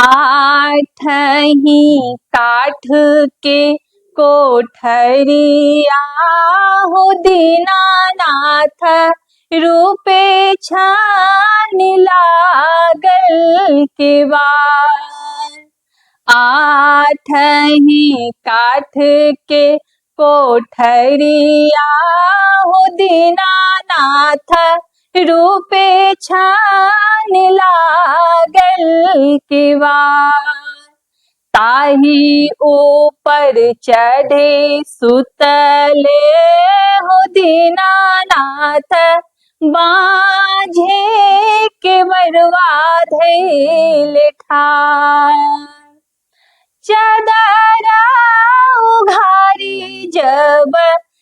आठही काठ के कोठरिया हो दीनानाथ रूपे छानि लागल केवाड़। आठही काठ के कोठरिया हो दीनानाथ रूपे छानि लागल केवाड़। ताही ऊपर चढ़े सुतले हो दीनानाथ बाँझे केवड़वा धइले ठाड़। चदरा उघारी जब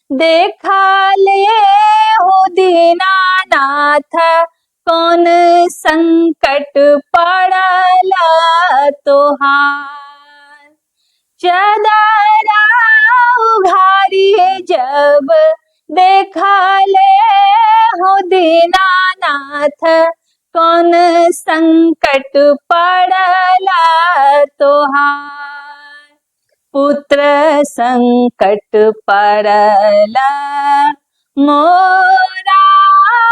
देखले हो दीनानाथ कौन संकट पड़ल तोहार। चदरा उघारी जब देखले हो दीनानाथ कौन संकट पड़ल तोहार। पुत्र संकट पड़ल मोरा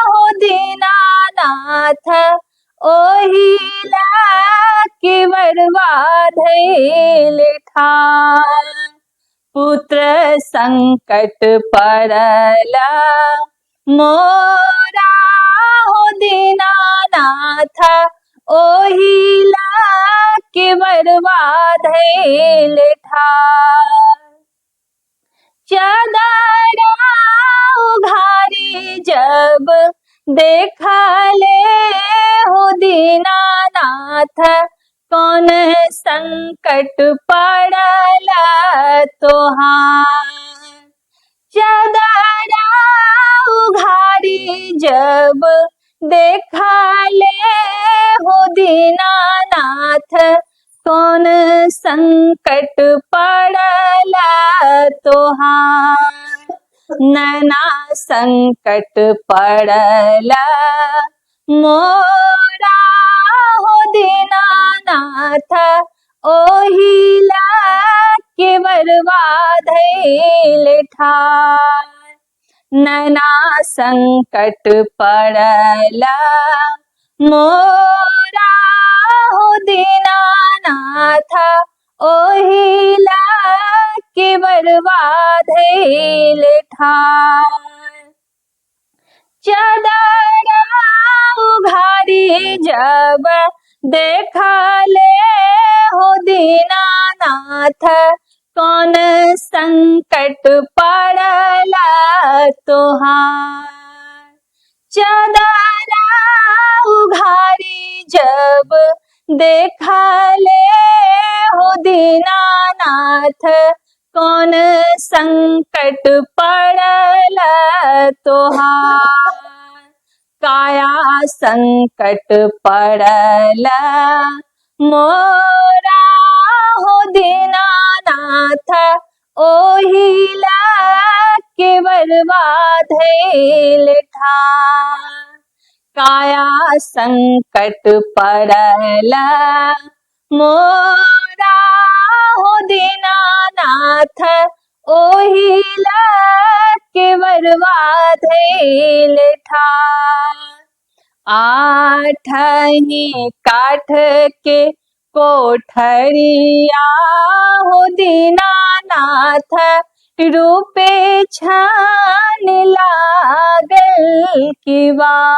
हो दीनानाथ ओहिला केवड़वा धइले ठाड़। पुत्र संकट पड़ल मोरा हो दीनानाथ ओहिला केवड़वा धइले ठाड़। चदरा उघारी जब देखले हो दीनानाथ कौन संकट पड़ल तोहार। चदरा उघारी जब देखले हो दीनानाथ कौन संकट पड़ल तोहार। नैना संकट पड़ल मोरा हो दीनानाथ ओहिला केवड़वा धइले ठाड़। नैना संकट पड़ल मोरा हो दीनानाथ ओहिला केवड़वा धइले ठाड़। चदरा उघारी जब देखले हो दीनानाथ कौन संकट पड़ल तोहार। चदरा उघारी जब देखले हो दीनानाथ कौन संकट पड़ल तोहार। काया संकट पड़ल मोरा हो दीनानाथ ओहिला केवड़वा धइले ठाड़। काया संकट पड़ल मोरा हो दीनानाथ ओहिला केवड़वा धइले ठाड़। आठही काठ के कोठरिया हो दीनानाथ रूपे छानि लागल केवाड़।